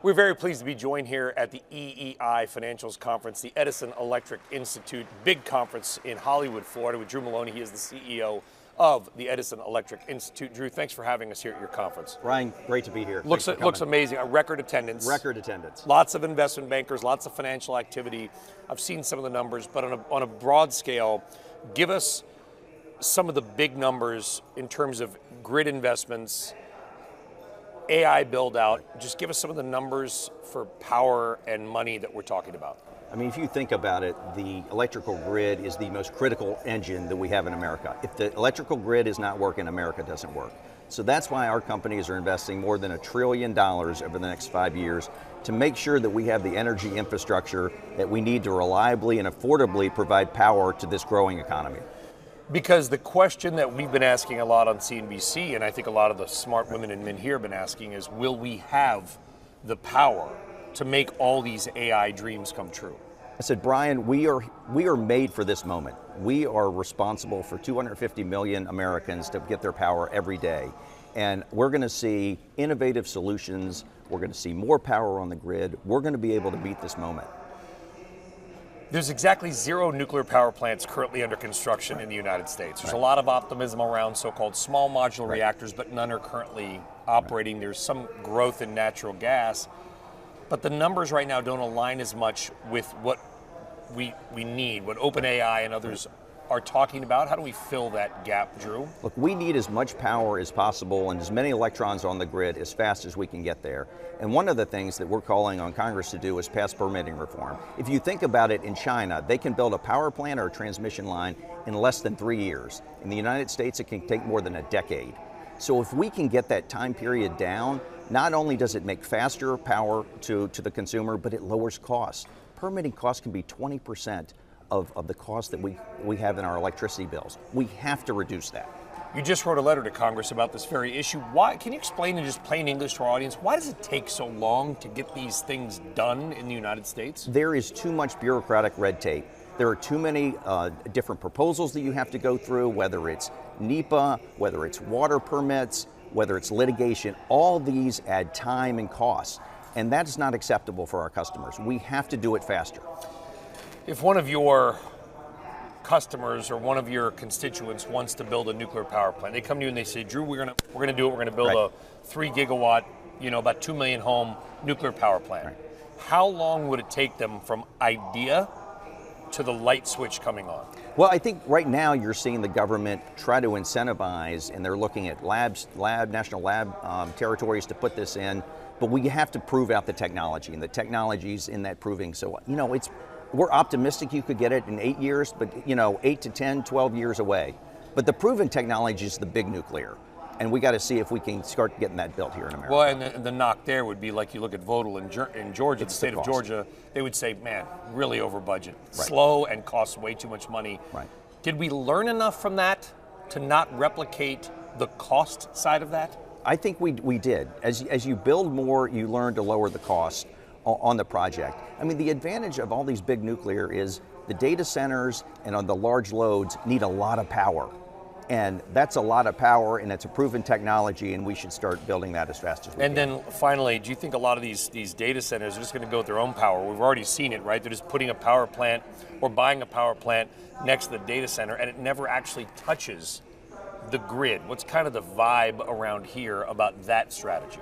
We're very pleased to be joined here at the EEI Financials Conference, the Edison Electric Institute, big conference in Hollywood, Florida, with Drew Maloney. He is the CEO of the Edison Electric Institute. Drew, thanks for having us here at your conference. Ryan, great to be here. Looks amazing. A record attendance. Record attendance. Lots of investment bankers, lots of financial activity. I've seen some of the numbers, but on a broad scale, give us some of the big numbers in terms of grid investments, AI build out. Just give us some of the numbers for power and money that we're talking about. I mean, if you think about it, the electrical grid is the most critical engine that we have in America. If the electrical grid is not working, America doesn't work. So that's why our companies are investing more than $1 trillion over the next 5 years to make sure that we have the energy infrastructure that we need to reliably and affordably provide power to this growing economy. Because the question that we've been asking a lot on CNBC, and I think a lot of the smart women and men here have been asking, is will we have the power to make all these AI dreams come true? I said, Brian, we are made for this moment. We are responsible for 250 million Americans to get their power every day. And we're going to see innovative solutions. We're going to see more power on the grid. We're going to be able to meet this moment. There's exactly 0 nuclear power plants currently under construction in the United States. There's a lot of optimism around so-called small modular reactors, but none are currently operating. There's some growth in natural gas, but the numbers right now don't align as much with what we need, what OpenAI and others are talking about. How do we fill that gap, Drew? Look, we need as much power as possible and as many electrons on the grid as fast as we can get there. And one of the things that we're calling on Congress to do is pass permitting reform. If you think about it, in China, they can build a power plant or a transmission line in less than 3 years. In the United States, it can take more than a decade. So if we can get that time period down, not only does it make faster power to the consumer, but it lowers costs. Permitting costs can be 20% of the cost that we have in our electricity bills. We have to reduce that. You just wrote a letter to Congress about this very issue. Why? Can you explain in just plain English to our audience, why does it take so long to get these things done in the United States? There is too much bureaucratic red tape. There are too many different proposals that you have to go through, whether it's NEPA, whether it's water permits, whether it's litigation. All these add time and costs, and that's not acceptable for our customers. We have to do it faster. If one of your customers or one of your constituents wants to build a nuclear power plant, they come to you and they say, Drew, we're gonna do it. We're gonna build a 3 gigawatt, about 2 million home nuclear power plant. Right. How long would it take them from idea to the light switch coming on? Well, I think right now you're seeing the government try to incentivize, and they're looking at national lab territories to put this in, but we have to prove out the technology, and the technology's in that proving. So, we're optimistic you could get it in 8 years, but 8 to 10, 12 years away. But the proven technology is the big nuclear. And we got to see if we can start getting that built here in America. Well, and the knock there would be like you look at Vogtle in Georgia, the state of Georgia, they would say, man, really over budget. Right. Slow and costs way too much money. Right. Did we learn enough from that to not replicate the cost side of that? I think we did. As you build more, you learn to lower the cost on the project. I mean, the advantage of all these big nuclear is the data centers and on the large loads need a lot of power. And that's a lot of power, and it's a proven technology, and we should start building that as fast as we can. And then finally, do you think a lot of these data centers are just going to go with their own power? We've already seen it, right? They're just putting a power plant or buying a power plant next to the data center, and it never actually touches the grid. What's kind of the vibe around here about that strategy?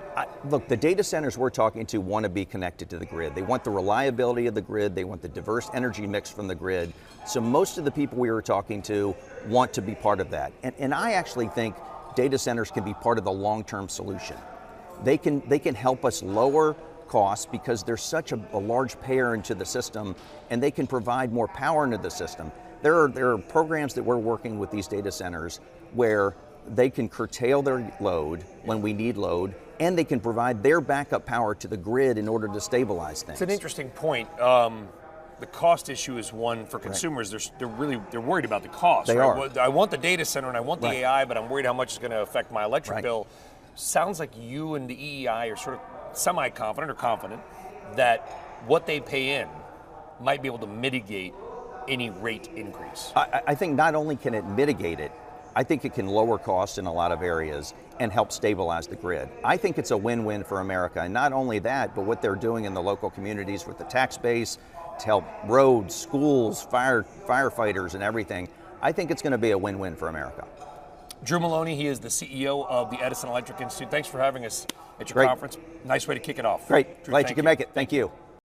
Look, the data centers we're talking to want to be connected to the grid. They want the reliability of the grid. They want the diverse energy mix from the grid. So most of the people we were talking to want to be part of that. And I actually think data centers can be part of the long-term solution. They can help us lower costs because they're such a large payer into the system, and they can provide more power into the system. There are programs that we're working with these data centers where they can curtail their load when we need load, and they can provide their backup power to the grid in order to stabilize things. It's an interesting point. The cost issue is one for consumers. Right. They're worried about the cost. They are. I want the data center and I want the AI, but I'm worried how much it's going to affect my electric bill. Sounds like you and the EEI are sort of semi-confident or confident that what they pay in might be able to mitigate any rate increase. I think not only can it mitigate it, I think it can lower costs in a lot of areas and help stabilize the grid. I think it's a win-win for America. And not only that, but what they're doing in the local communities with the tax base to help roads, schools, firefighters and everything. I think it's going to be a win-win for America. Drew Maloney, he is the CEO of the Edison Electric Institute. Thanks for having us at your Great. conference. Nice way to kick it off. Great. Drew, Glad you could make it. Thank you.